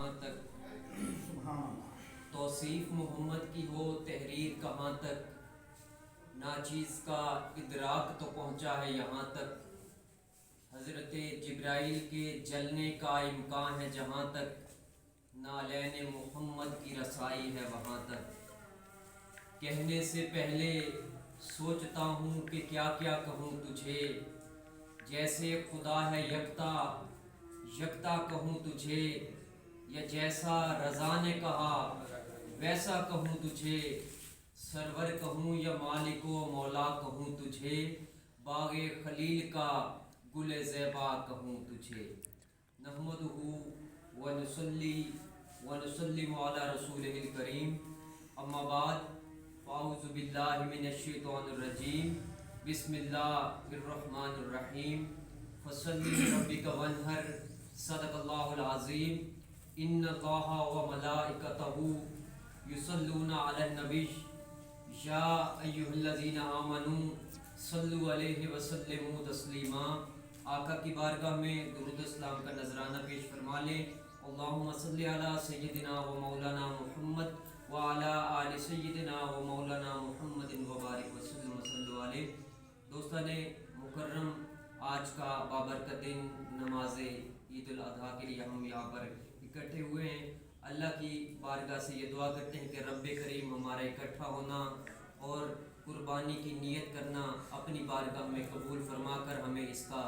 جہاں تک، توصیف محمد کی ہو تحریر کہاں تک، ناچیز کا ادراک تو پہنچا ہے یہاں تک، حضرت جبرائیل کے جلنے کا امکان ہے جہاں تک، نالین محمد کی رسائی ہے وہاں تک۔ کہنے سے پہلے سوچتا ہوں کہ کیا کیا کہوں تجھے، جیسے خدا ہے یکتا یکتا کہوں تجھے، یا جیسا رضا نے کہا ویسا کہوں تجھے، سرور کہوں یا مالک و مولا کہوں تجھے، باغ خلیل کا گل زیبا کہوں تجھے۔ نحمدہ ونصلی ونسلم علی رسولہ الکریم، اما بعد، اعوذ باللہ من الشیطان الرجیم، بسم اللہ الرحمن الرحیم، فصلی لربک وانحر، صدق اللہ العظیم۔ ان اللہ وملائکتہ یصلون علی النبی، یا ایھا الذین آمنوا صلوا علیہ وسلموا تسلیما۔ آقا کی بارگاہ میں درود اسلام کا نذرانہ پیش فرما لیں۔ اللہم صلی علی سیدنا و مولانا محمد وعلی آل سیدنا و مولانا محمد وبارک وسلم صلی علیہ۔ دوستان مکرم، آج کا بابرکت دن نماز عید الاضحیٰ کے لیے ہم یہاں پر اکٹھے ہوئے ہیں۔ اللہ کی بارگاہ سے یہ دعا کرتے ہیں کہ رب کریم ہمارا اکٹھا ہونا اور قربانی کی نیت کرنا اپنی بارگاہ میں قبول فرما کر ہمیں اس کا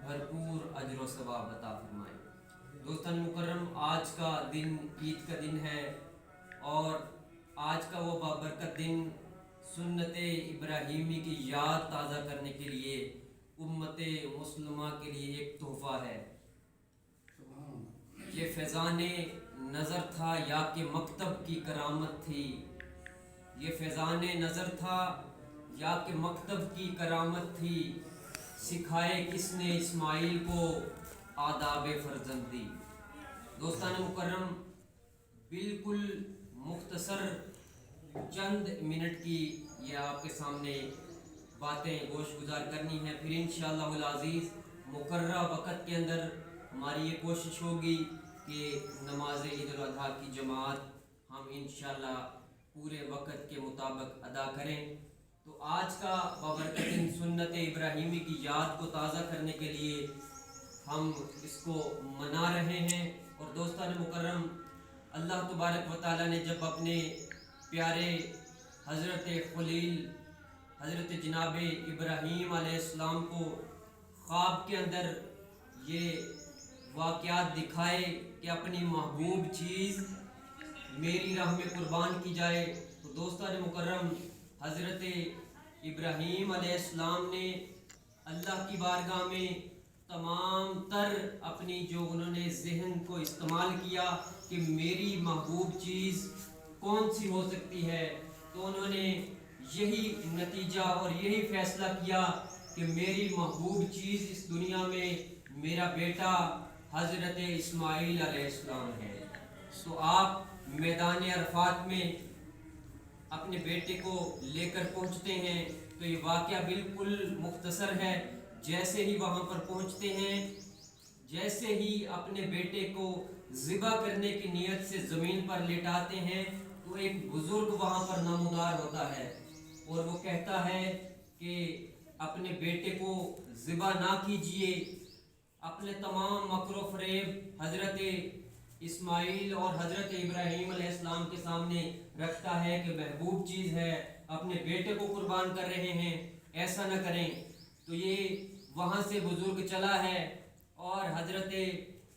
بھرپور اجر و ثواب عطا فرمائے۔ دوستان مکرم، آج کا دن عید کا دن ہے، اور آج کا وہ بابرکت دن سنت ابراہیمی کی یاد تازہ کرنے کے لیے امت مسلمہ کے لیے ایک تحفہ ہے۔ یہ فیضان نظر تھا یا کہ مکتب کی کرامت تھی، یہ فیضان نظر تھا یا کہ مکتب کی کرامت تھی، سکھائے کس نے اسماعیل کو آداب فرزندی۔ دوستان مکرم، بالکل مختصر چند منٹ کی یہ آپ کے سامنے باتیں گوش گزار کرنی ہیں، پھر انشاءاللہ العزیز مقررہ وقت کے اندر ہماری یہ کوشش ہوگی کہ نماز عید الاضحیٰ کی جماعت ہم انشاءاللہ پورے وقت کے مطابق ادا کریں۔ تو آج کا بابرکت دن سنت ابراہیمی کی یاد کو تازہ کرنے کے لیے ہم اس کو منا رہے ہیں۔ اور دوستان مکرم، اللہ تبارک و تعالیٰ نے جب اپنے پیارے حضرت خلیل حضرت جناب ابراہیم علیہ السلام کو خواب کے اندر یہ واقعات دکھائے کہ اپنی محبوب چیز میری راہ میں قربان کی جائے، تو دوستان مکرم، حضرت ابراہیم علیہ السلام نے اللہ کی بارگاہ میں تمام تر اپنی جو انہوں نے ذہن کو استعمال کیا کہ میری محبوب چیز کون سی ہو سکتی ہے، تو انہوں نے یہی نتیجہ اور یہی فیصلہ کیا کہ میری محبوب چیز اس دنیا میں میرا بیٹا حضرت اسماعیل علیہ السلام ہے۔ تو آپ میدان عرفات میں اپنے بیٹے کو لے کر پہنچتے ہیں، تو یہ واقعہ بالکل مختصر ہے۔ جیسے ہی وہاں پر پہنچتے ہیں، جیسے ہی اپنے بیٹے کو ذبح کرنے کی نیت سے زمین پر لٹاتے ہیں، تو ایک بزرگ وہاں پر نمودار ہوتا ہے اور وہ کہتا ہے کہ اپنے بیٹے کو ذبح نہ کیجیے۔ اپنے تمام مکر و فریب حضرت اسماعیل اور حضرت ابراہیم علیہ السلام کے سامنے رکھتا ہے کہ محبوب چیز ہے، اپنے بیٹے کو قربان کر رہے ہیں، ایسا نہ کریں۔ تو یہ وہاں سے بزرگ چلا ہے اور حضرت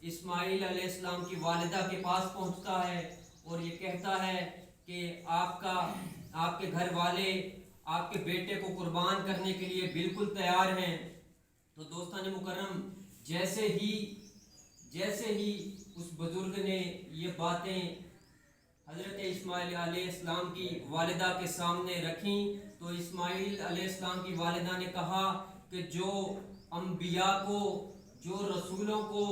اسماعیل علیہ السلام کی والدہ کے پاس پہنچتا ہے اور یہ کہتا ہے کہ آپ کے گھر والے آپ کے بیٹے کو قربان کرنے کے لیے بالکل تیار ہیں۔ تو دوستان مکرم، جیسے ہی اس بزرگ نے یہ باتیں حضرت اسماعیل علیہ السلام کی والدہ کے سامنے رکھیں، تو اسماعیل علیہ السلام کی والدہ نے کہا کہ جو انبیاء کو، جو رسولوں کو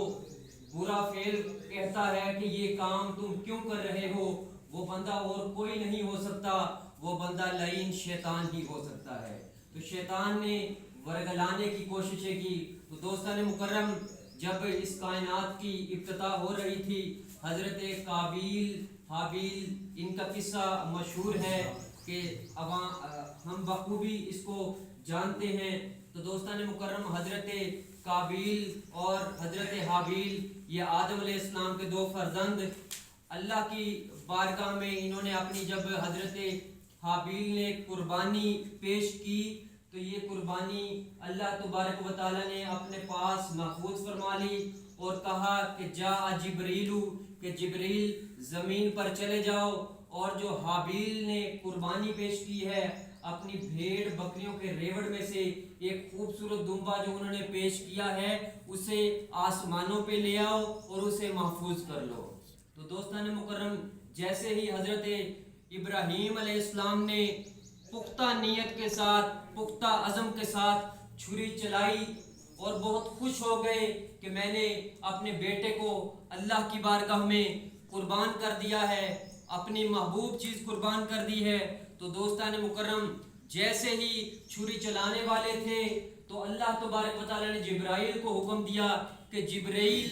برا فعل کہتا ہے کہ یہ کام تم کیوں کر رہے ہو، وہ بندہ اور کوئی نہیں ہو سکتا، وہ بندہ لعین شیطان ہی ہو سکتا ہے۔ تو شیطان نے ورگلانے کی کوششیں کی۔ تو دوستان مکرم، جب اس کائنات کی ابتدا ہو رہی تھی، حضرت قابیل حابیل ان کا قصہ مشہور ہے کہ ہم بخوبی اس کو جانتے ہیں۔ تو دوستان مکرم، حضرت قابیل اور حضرت حابیل یہ آدم علیہ السلام کے دو فرزند، اللہ کی بارگاہ میں انہوں نے اپنی جب حضرت حابیل نے قربانی پیش کی تو یہ قربانی اللہ تبارک و تعالیٰ نے اپنے پاس محفوظ فرما لی اور کہا کہ جاء جبریل، کہ جبریل زمین پر چلے جاؤ، اور جو حابیل نے قربانی پیش کی ہے اپنی بھیڑ بکریوں کے ریوڑ میں سے ایک خوبصورت دمبا جو انہوں نے پیش کیا ہے اسے آسمانوں پہ لے آؤ اور اسے محفوظ کر لو۔ تو دوستان مکرم، جیسے ہی حضرت ابراہیم علیہ السلام نے پختہ نیت کے ساتھ، پختہ عزم کے ساتھ چھری چلائی اور بہت خوش ہو گئے کہ میں نے اپنے بیٹے کو اللہ کی بارگاہ میں قربان کر دیا ہے، اپنی محبوب چیز قربان کر دی ہے، تو دوستان مکرم جیسے ہی چھری چلانے والے تھے تو اللہ تبارک و تعالیٰ نے جبرائیل کو حکم دیا کہ جبرائیل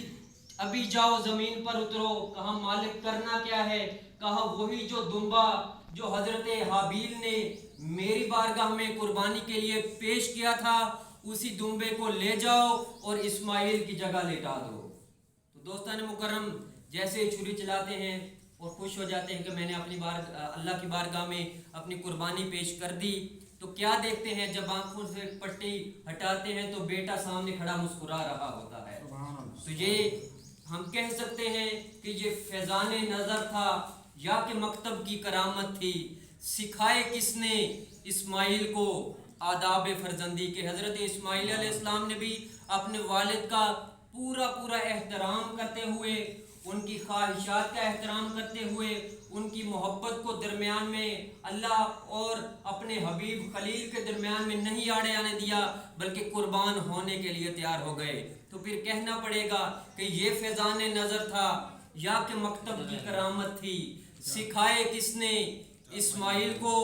ابھی جاؤ زمین پر اترو۔ کہا مالک کرنا کیا ہے؟ کہا وہی جو دمبا جو حضرت حابیل نے میری بارگاہ میں قربانی کے لیے پیش کیا تھا اسی دمبے کو لے جاؤ اور اسماعیل کی جگہ لٹا دو۔ تو دوستان مکرم جیسے ہی چھری چلاتے ہیں اور خوش ہو جاتے ہیں کہ میں نے اپنی اللہ کی بارگاہ میں اپنی قربانی پیش کر دی، تو کیا دیکھتے ہیں جب آنکھوں سے پٹی ہٹاتے ہیں تو بیٹا سامنے کھڑا مسکرا رہا ہوتا ہے۔ تو یہ ہم کہہ سکتے ہیں کہ یہ فیضان نظر تھا یا کہ مکتب کی کرامت تھی۔ سکھائے کس نے اسماعیل کو آداب فرزندی کے؟ حضرت اسماعیل علیہ السلام نے بھی اپنے والد کا پورا احترام کرتے ہوئے، ان کی خواہشات کا احترام کرتے ہوئے، ان کی محبت کو درمیان میں اللہ اور اپنے حبیب خلیل کے درمیان میں نہیں آڑے آنے دیا، بلکہ قربان ہونے کے لیے تیار ہو گئے۔ تو پھر کہنا پڑے گا کہ یہ فیضان نظر تھا یا کہ مکتب کی کرامت تھی۔ سکھائے کس نے اسماعیل کو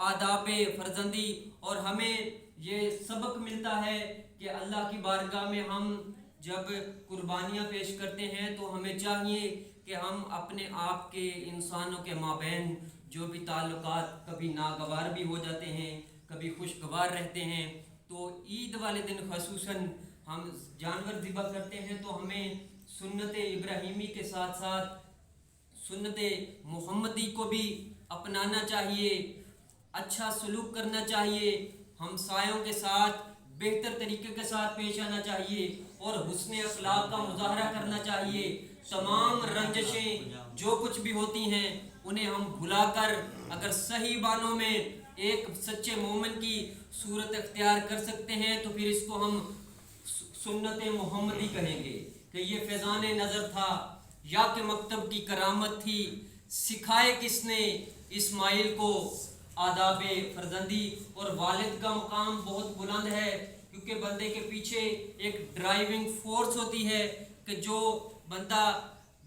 آداب فرزندی؟ اور ہمیں یہ سبق ملتا ہے کہ اللہ کی بارگاہ میں ہم جب قربانیاں پیش کرتے ہیں تو ہمیں چاہیے کہ ہم اپنے آپ کے انسانوں کے مابین جو بھی تعلقات کبھی ناگوار بھی ہو جاتے ہیں، کبھی خوشگوار رہتے ہیں، تو عید والے دن خصوصاً ہم جانور ذبح کرتے ہیں تو ہمیں سنت ابراہیمی کے ساتھ ساتھ سنت محمدی کو بھی اپنانا چاہیے، اچھا سلوک کرنا چاہیے، ہمسایوں کے ساتھ بہتر طریقے کے ساتھ پیش آنا چاہیے اور حسن اخلاق کا مظاہرہ کرنا چاہیے۔ تمام رنجشیں جو کچھ بھی ہوتی ہیں انہیں ہم بھلا کر اگر صحیح معنوں میں ایک سچے مومن کی صورت اختیار کر سکتے ہیں تو پھر اس کو ہم سنت محمدی کہیں گے کہ یہ فیضان نظر تھا یا کہ مکتب کی کرامت تھی۔ سکھائے کس نے اسماعیل کو آداب فرزندی؟ اور والد کا مقام بہت بلند ہے کیونکہ بندے کے پیچھے ایک ڈرائیونگ فورس ہوتی ہے کہ جو بندہ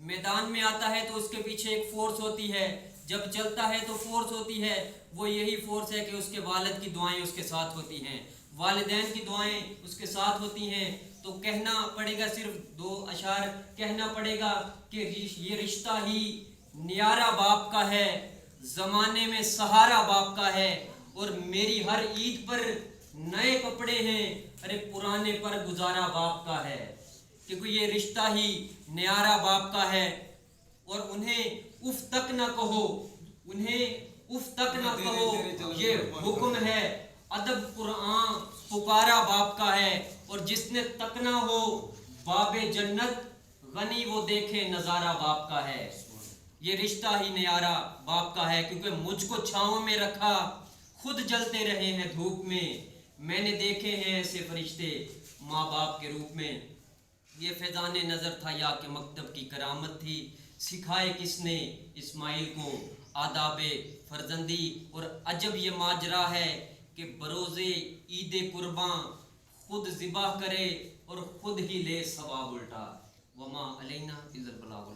میدان میں آتا ہے تو اس کے پیچھے ایک فورس ہوتی ہے، جب چلتا ہے تو فورس ہوتی ہے، وہ یہی فورس ہے کہ اس کے والد کی دعائیں اس کے ساتھ ہوتی ہیں، والدین کی دعائیں اس کے ساتھ ہوتی ہیں۔ تو کہنا پڑے گا، صرف 2 اشعار کہنا پڑے گا کہ یہ رشتہ ہی نیارہ باپ کا ہے، زمانے میں سہارا باپ کا ہے، اور میری ہر عید پر نئے کپڑے ہیں، ارے پرانے پر گزارا باپ کا ہے، کیونکہ یہ رشتہ ہی نیارہ باپ کا ہے۔ اور انہیں اف تک نہ کہو، انہیں اف تک نہ کہو، یہ حکم ہے، ادب قرآن پکارا باپ کا ہے، اور جس نے تکنا ہو باب جنت غنی وہ دیکھے نظارہ باپ کا ہے۔ یہ رشتہ ہی نیارہ باپ کا ہے کیونکہ مجھ کو چھاؤں میں رکھا خود جلتے رہے ہیں دھوپ میں، میں نے دیکھے ہیں ایسے فرشتے ماں باپ کے روپ میں۔ یہ فیضان نظر تھا یا کہ مکتب کی کرامت تھی۔ سکھائے کس نے اسماعیل کو آداب فرزندی؟ اور عجب یہ ماجرا ہے کہ بروز عید قرباں خود ذبح کرے اور خود ہی لے ثواب الٹا۔ وما علینا الا البلاغ۔